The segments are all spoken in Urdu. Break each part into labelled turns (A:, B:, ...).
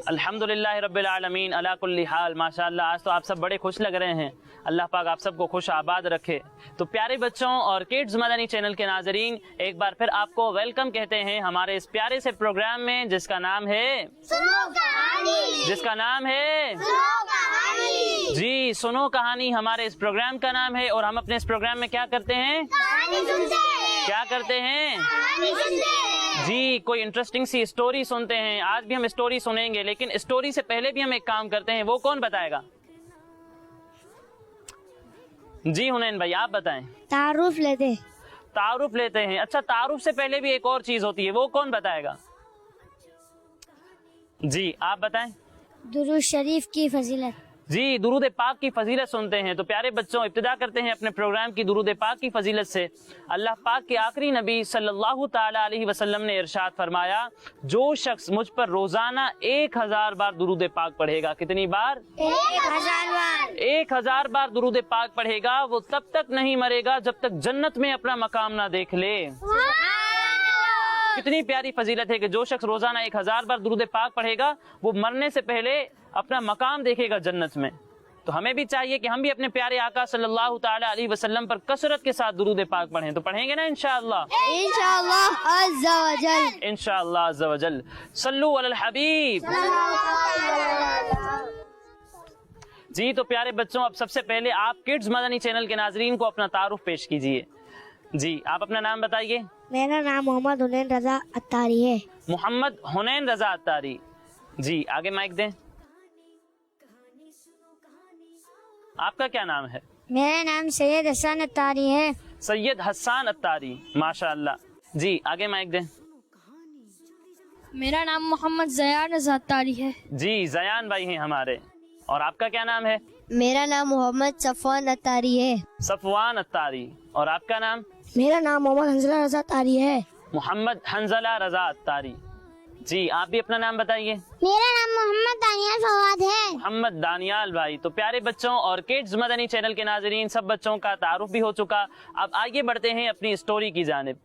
A: الحمدللہ رب العالمین علی کل حال. ماشاءاللہ آج تو آپ سب بڑے خوش لگ رہے ہیں. اللہ پاک آپ سب کو خوش آباد رکھے. تو پیارے بچوں اور کڈز مدنی چینل کے ناظرین، ایک بار پھر آپ کو ویلکم کہتے ہیں ہمارے اس پیارے سے پروگرام میں جس کا نام ہے جی سنو کہانی. ہمارے اس پروگرام کا نام ہے اور ہم اپنے اس پروگرام میں کیا کرتے ہیں؟ جی کوئی انٹرسٹنگ سی اسٹوری سنتے ہیں. آج بھی ہم اسٹوری سنیں گے، لیکن اسٹوری سے پہلے بھی ہم ایک کام کرتے ہیں. وہ کون بتائے گا؟ جی حنین بھائی آپ بتائیں.
B: تعارف
A: لیتے ہیں. اچھا تعارف سے پہلے بھی ایک اور چیز ہوتی ہے، وہ کون بتائے گا؟ جی آپ بتائیں.
B: درود شریف کی فضیلت.
A: جی درود پاک کی فضیلت سنتے ہیں. تو پیارے بچوں ابتدا کرتے ہیں اپنے پروگرام کی درود پاک کی فضیلت سے. اللہ پاک کے آخری نبی صلی اللہ تعالی علیہ وسلم نے ارشاد فرمایا، جو شخص مجھ پر روزانہ 1000 بار درود پاک پڑھے گا. کتنی بار؟
B: 1000 بار.
A: 1000 بار درود پاک پڑھے گا، وہ تب تک نہیں مرے گا جب تک جنت میں اپنا مقام نہ دیکھ لے. کتنی پیاری فضیلت ہے کہ جو شخص روزانہ 1000 بار درود پاک پڑھے گا وہ مرنے سے پہلے اپنا مقام دیکھے گا جنت میں. تو ہمیں بھی چاہیے کہ ہم بھی اپنے پیارے آقا صلی اللہ تعالی علیہ وسلم پر کثرت کے ساتھ درود پاک پڑھیں. تو پڑھیں گے نا انشاءاللہ
B: عز و جل.
A: انشاءاللہ عز و جل. صلو علی الحبیب. جی تو پیارے بچوں اب سب سے پہلے آپ کڈز مدنی چینل کے ناظرین کو اپنا تعارف پیش کیجیے. جی آپ اپنا نام بتائیے.
B: میرا نام محمد حنین رضا اتاری ہے.
A: محمد حنین رضا اتاری. جی آگے مائک دیں. آپ کا کیا نام ہے؟
B: میرا نام سید حسن اتاری ہے.
A: سید حسان اتاری. ماشاءاللہ. جی آگے مائک دیں.
B: میرا نام محمد زیان رضا اتاری ہے.
A: جی زیان بھائی ہیں ہمارے. اور آپ کا کیا نام ہے؟
B: میرا نام محمد صفوان اتاری ہے.
A: صفوان اتاری. اور آپ کا نام؟
B: میرا نام محمد حنزلہ رضا اتاری ہے.
A: محمد حنزلہ رضا اتاری. جی آپ بھی اپنا نام بتائیے.
B: میرا نام محمد دانیال فواد ہے.
A: محمد دانیال بھائی. تو پیارے بچوں اور کڈز مدنی چینل کے ناظرین سب بچوں کا تعارف بھی ہو چکا. اب آگے بڑھتے ہیں اپنی اسٹوری کی جانب.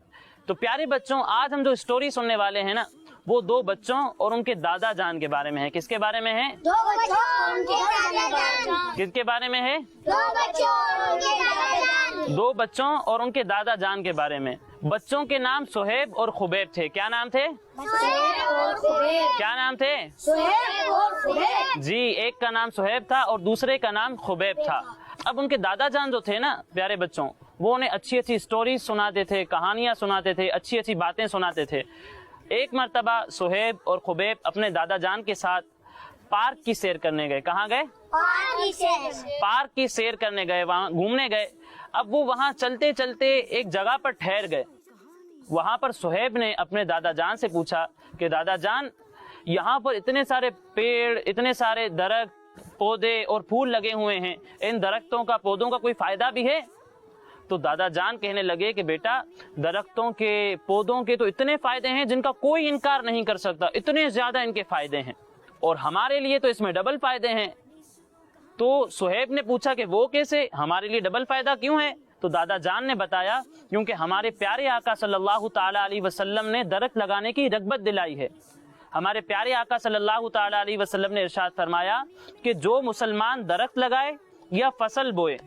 A: تو پیارے بچوں آج ہم جو اسٹوری سننے والے ہیں نا وہ 2 بچوں اور ان کے دادا جان کے بارے میں ہے. کس کے بارے میں ہے؟
B: 2 بچوں اور ان کے دادا جان.
A: کس کے بارے میں ہے؟
B: 2 بچوں اور ان کے دادا جان.
A: 2 بچوں اور ان کے دادا جان کے بارے میں. بچوں کے نام سہیب اور خبیب تھے. کیا نام تھے؟ کیا نام تھے؟ جی ایک کا نام سہیب تھا اور دوسرے کا نام خبیب تھا. اب ان کے دادا جان جو تھے نا پیارے بچوں وہ انہیں اچھی اچھی سٹوریز سناتے تھے، کہانیاں سناتے تھے، اچھی اچھی باتیں سناتے تھے. ایک مرتبہ سہیب اور خبیب اپنے دادا جان کے ساتھ پارک کی سیر کرنے گئے. کہاں گئے؟ پارک کی سیر کرنے گئے، وہاں گھومنے گئے. اب وہ وہاں چلتے چلتے ایک جگہ پر ٹھہر گئے. وہاں پر سہیب نے اپنے دادا جان سے پوچھا کہ دادا جان یہاں پر اتنے سارے پیڑ، اتنے سارے درخت، پودے اور پھول لگے ہوئے ہیں، ان درختوں کا پودوں کا کوئی فائدہ بھی ہے؟ تو دادا جان کہنے لگے کہ بیٹا درختوں کے پودوں کے تو اتنے فائدے ہیں جن کا کوئی انکار نہیں کر سکتا. اتنے زیادہ ان کے فائدے ہیں اور ہمارے لیے تو اس میں ڈبل فائدے ہیں. تو سہیب نے پوچھا کہ وہ کیسے؟ ہمارے لیے ڈبل فائدہ کیوں ہے؟ تو دادا جان نے بتایا کیونکہ ہمارے پیارے آقا صلی اللہ تعالی علیہ وسلم نے درخت لگانے کی رغبت دلائی ہے. ہمارے پیارے آقا صلی اللہ تعالی علیہ وسلم نے ارشاد فرمایا کہ جو مسلمان درخت لگائے یا فصل بوئے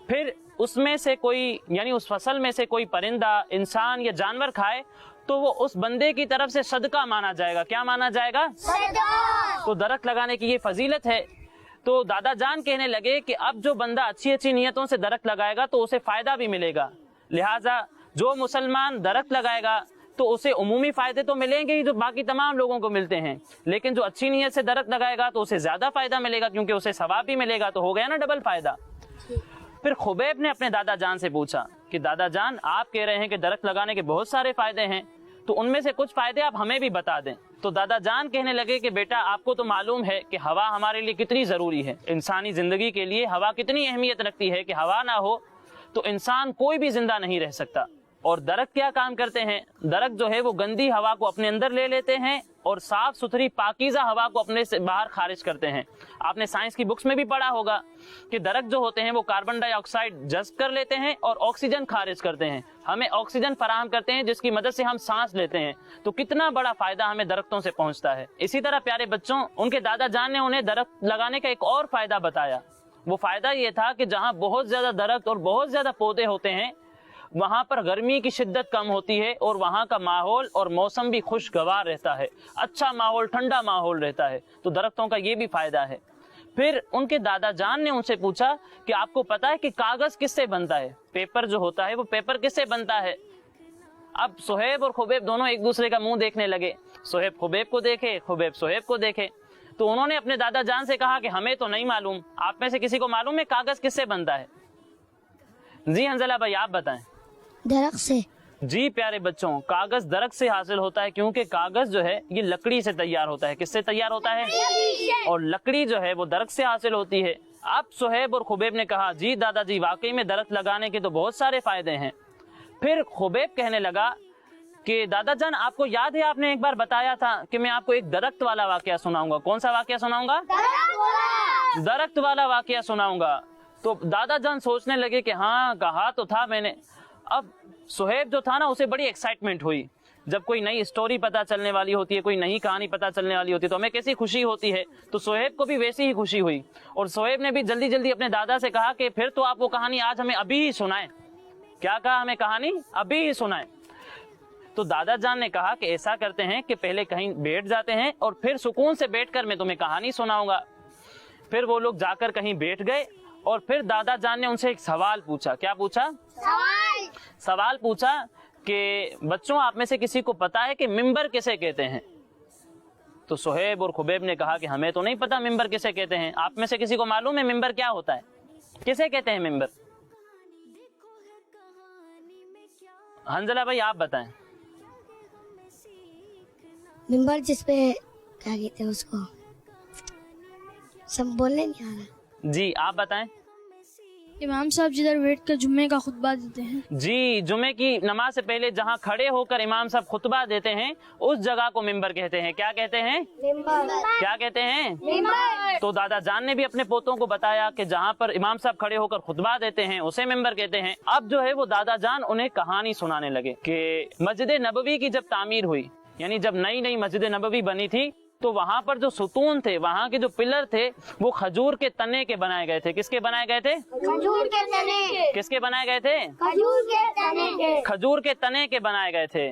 A: پھر اس میں سے کوئی یعنی اس فصل میں سے کوئی پرندہ، انسان یا جانور کھائے تو وہ اس بندے کی طرف سے صدقہ مانا جائے گا. کیا مانا جائے گا؟ صدقہ. تو درخت لگانے کی یہ فضیلت ہے. تو دادا جان کہنے لگے کہ اب جو بندہ اچھی اچھی نیتوں سے درخت لگائے گا تو اسے فائدہ بھی ملے گا. لہٰذا جو مسلمان درخت لگائے گا تو اسے عمومی فائدے تو ملیں گے ہی جو باقی تمام لوگوں کو ملتے ہیں، لیکن جو اچھی نیت سے درخت لگائے گا تو اسے زیادہ فائدہ ملے گا کیونکہ اسے ثواب بھی ملے گا. تو ہو گیا نا ڈبل فائدہ. پھر خبیب نے اپنے دادا جان سے پوچھا کہ دادا جان آپ کہہ رہے ہیں کہ درخت لگانے کے بہت سارے فائدے ہیں، تو ان میں سے کچھ فائدے آپ ہمیں بھی بتا دیں. تو دادا جان کہنے لگے کہ بیٹا آپ کو تو معلوم ہے کہ ہوا ہمارے لیے کتنی ضروری ہے. انسانی زندگی کے لیے ہوا کتنی اہمیت رکھتی ہے کہ ہوا نہ ہو تو انسان کوئی بھی زندہ نہیں رہ سکتا. اور درخت کیا کام کرتے ہیں؟ درخت جو ہے وہ گندی ہوا کو اپنے اندر لے لیتے ہیں اور صاف ستھری پاکیزہ ہوا کو اپنے سے باہر خارج کرتے ہیں۔ آپ نے سائنس کی بکس میں بھی پڑھا ہوگا کہ درخت جو ہوتے ہیں وہ کاربن ڈائی آکسائڈ جذب کر لیتے ہیں اور آکسیجن خارج کرتے ہیں، ہمیں آکسیجن فراہم کرتے ہیں جس کی مدد سے ہم سانس لیتے ہیں۔ تو کتنا بڑا فائدہ ہمیں درختوں سے پہنچتا ہے۔ اسی طرح پیارے بچوں، ان کے دادا جان نے انہیں درخت لگانے کا ایک اور فائدہ بتایا۔ وہ فائدہ یہ تھا کہ جہاں بہت زیادہ درخت اور بہت زیادہ پودے ہوتے ہیں وہاں پر گرمی کی شدت کم ہوتی ہے اور وہاں کا ماحول اور موسم بھی خوشگوار رہتا ہے، اچھا ماحول، ٹھنڈا ماحول رہتا ہے۔ تو درختوں کا یہ بھی فائدہ ہے۔ پھر ان کے دادا جان نے ان سے پوچھا کہ آپ کو پتا ہے کہ کاغذ کس سے بنتا ہے؟ پیپر جو ہوتا ہے وہ پیپر کس سے بنتا ہے؟ اب صہیب اور خبیب دونوں ایک دوسرے کا منہ دیکھنے لگے، صہیب خبیب کو دیکھے، خبیب صہیب کو دیکھے۔ تو انہوں نے اپنے دادا جان سے کہا کہ ہمیں تو نہیں معلوم، آپ میں سے کسی کو معلوم ہے کاغذ کس سے بنتا ہے؟ جی حنزلہ بھائی آپ بتائیں۔
B: درخت سے۔
A: جی پیارے بچوں، کاغذ درخت سے حاصل ہوتا ہے کیونکہ کاغذ جو ہے یہ لکڑی سے تیار ہوتا ہے۔ کس سے تیار ہوتا ہے؟ اور لکڑی جو ہے وہ درخت سے حاصل ہوتی ہے۔ اب صہیب اور خبیب نے کہا جی دادا جی واقعی میں درخت لگانے کے تو بہت سارے فائدے ہیں۔ پھر خبیب کہنے لگا کہ دادا جان آپ کو یاد ہے آپ نے ایک بار بتایا تھا کہ میں آپ کو ایک درخت والا واقعہ سناؤں گا۔ کون سا واقعہ سناؤں گا؟ درخت والا واقعہ سناؤں گا۔ تو دادا جان سوچنے لگے کہ ہاں کہا تو تھا میں نے۔ اب صہیب جو تھا نا اسے بڑی ایکسائٹمنٹ ہوئی، جب کوئی نئی اسٹوری پتا چلنے والی ہوتی ہے، کوئی نئی کہانی پتا چلنے والی ہوتی ہے تو ہمیں کیسی خوشی ہوتی ہے، تو صہیب کو بھی ویسی ہی خوشی ہوئی اور صہیب نے بھی جلدی جلدی اپنے دادا سے کہا کہ پھر تو آپ وہ کہانی آج ہمیں ابھی ہی سنائیں۔ کیا کہا؟ ہمیں کہانی ابھی ہی سنائیں۔ تو دادا جان نے کہا کہ ایسا کرتے ہیں کہ پہلے کہیں بیٹھ جاتے ہیں اور پھر سکون سے بیٹھ کر میں تمہیں کہانی سناؤں گا۔ پھر وہ لوگ جا کر کہیں بیٹھ گئے اور پھر دادا جان نے ان سے ایک سوال پوچھا۔ کیا پوچھا؟ سوال پوچھا کہ بچوں آپ میں سے کسی کو پتا ہے کہ ممبر کسے کہتے ہیں؟ تو صہیب اور خبیب نے کہا کہ ہمیں تو نہیں پتا ممبر کسے کہتے ہیں۔ آپ میں سے کسی کو معلوم ہے ممبر کیا ہوتا ہے؟ کسے کہتے ہیں ممبر؟ حنزلہ بھائی آپ بتائیں۔
B: ممبر جس پہ کیا کہتے ہیں اس کو، سب بولنے نہیں آ رہا۔
A: جی آپ بتائیں۔
C: امام صاحب جدھر بیٹھ کر جمعے کا خطبہ دیتے ہیں۔
A: جی جمعے کی نماز سے پہلے جہاں کھڑے ہو کر امام صاحب خطبہ دیتے ہیں اس جگہ کو ممبر کہتے ہیں۔ کیا کہتے ہیں؟ کیا کہتے ہیں؟ تو دادا جان نے بھی اپنے پوتوں کو بتایا کہ جہاں پر امام صاحب کھڑے ہو کر خطبہ دیتے ہیں اسے ممبر کہتے ہیں۔ اب جو ہے وہ دادا جان انہیں کہانی سنانے لگے کہ مسجد نبوی کی جب تعمیر ہوئی، یعنی جب نئی نئی مسجد نبوی بنی تھی تو وہاں پر جو ستون تھے، وہاں کے جو پلر تھے وہ کھجور کے تنے کے بنائے گئے تھے۔ کس کے بنائے گئے تھے؟
B: کھجور کے تنے۔
A: کس کے بنائے گئے تھے؟
B: کھجور کے تنے کے۔
A: کھجور کے تنے کے بنائے گئے تھے۔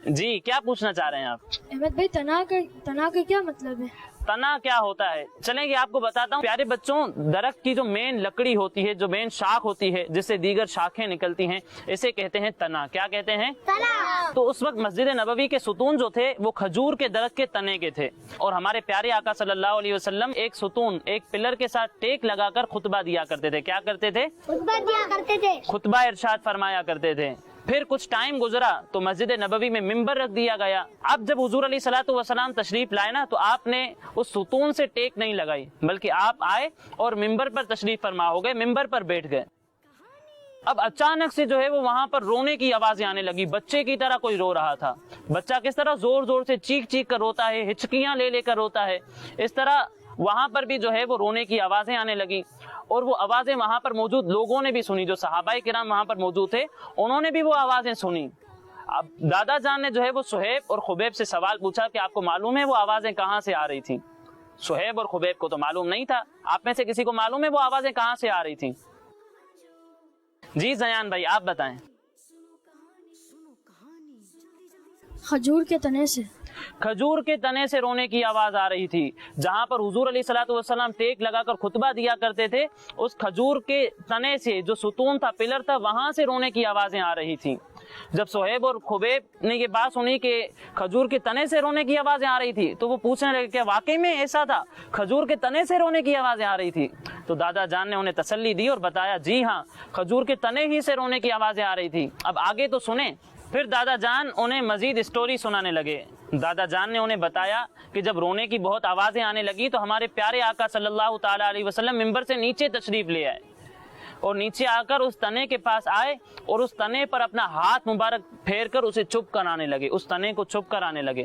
A: جی کیا پوچھنا چاہ رہے ہیں آپ؟
C: احمد بھائی تنا کا کیا مطلب ہے؟
A: تنا کیا ہوتا ہے؟ چلیں گے آپ کو بتاتا ہوں۔ پیارے بچوں، درخت کی جو مین لکڑی ہوتی ہے، جو مین شاخ ہوتی ہے جس سے دیگر شاخیں نکلتی ہیں، اسے کہتے ہیں تنا۔ کیا کہتے ہیں؟
B: تنا۔
A: تو اس وقت مسجد نبوی کے ستون جو تھے وہ کھجور کے درخت کے تنے کے تھے اور ہمارے پیارے آقا صلی اللہ علیہ وسلم ایک ستون، ایک پلر کے ساتھ ٹیک لگا کر خطبہ دیا کرتے تھے۔ کیا کرتے تھے؟
B: خطبہ دیا کرتے تھے۔
A: خطبہ ارشاد فرمایا کرتے تھے۔ پھر کچھ ٹائم گزرا تو مسجد نبوی میں ممبر رکھ دیا گیا۔ اب جب حضور علیہ الصلوۃ والسلام تشریف لائے نا تو آپ نے اس ستون سے ٹیک نہیں لگائی بلکہ آپ آئے اور ممبر پر تشریف فرما ہو گئے، ممبر پر بیٹھ گئے۔ اب اچانک سے جو ہے وہ وہاں پر رونے کی آوازیں آنے لگی، بچے کی طرح کوئی رو رہا تھا۔ بچہ کس طرح زور زور سے چیخ چیخ کر روتا ہے، ہچکیاں لے لے کر روتا ہے، اس طرح وہاں پر بھی جو ہے وہ رونے کی آوازیں آنے لگی اور وہ آوازیں وہاں پر موجود لوگوں نے بھی سنی، جو صحابہ کرام وہاں پر موجود تھے انہوں نے بھی وہ آوازیں سنی۔ اب دادا جان نے جو ہے وہ صہیب اور خبیب سے سوال پوچھا کہ آپ کو معلوم ہے وہ آوازیں کہاں سے آ رہی تھیں؟ صہیب اور خبیب کو تو معلوم نہیں تھا۔ آپ میں سے کسی کو معلوم ہے وہ آوازیں کہاں سے آ رہی تھیں؟ جی زیان بھائی آپ بتائیں۔
C: کھجور کے تنے سے۔
A: کھجور کے تنے سے رونے کی آواز آ رہی تھی۔ جہاں پر حضور علیہ الصلوۃ والسلام ٹیک لگا کر خطبہ دیا کرتے تھے اس کھجور کے تنے سے، جو ستون تھا، پلر تھا، وہاں سے رونے کی آوازیں آ رہی تھیں۔ جب صہیب اور خبیب نے یہ بات سنی کہ کھجور کے تنے سے رونے کی آوازیں آ رہی تھی تو وہ پوچھنے لگے کہ واقعی میں ایسا تھا، کھجور کے تنے سے رونے کی آوازیں آ رہی تھی؟ تو دادا جان نے انہیں تسلی دی اور بتایا جی ہاں کھجور کے تنے ہی سے رونے کی آوازیں آ رہی تھی۔ اب آگے تو سنیں۔ پھر دادا جان انہیں مزید اسٹوری سنانے لگے۔ دادا جان نے انہیں بتایا کہ جب رونے کی بہت آوازیں آنے لگی تو ہمارے پیارے آقا صلی اللہ تعالیٰ علیہ وسلم ممبر سے نیچے تشریف لے آئے اور نیچے آ کر اس تنے کے پاس آئے اور اس تنے پر اپنا ہاتھ مبارک پھیر کر اسے چپ کرانے لگے، اس تنے کو چپ کرانے لگے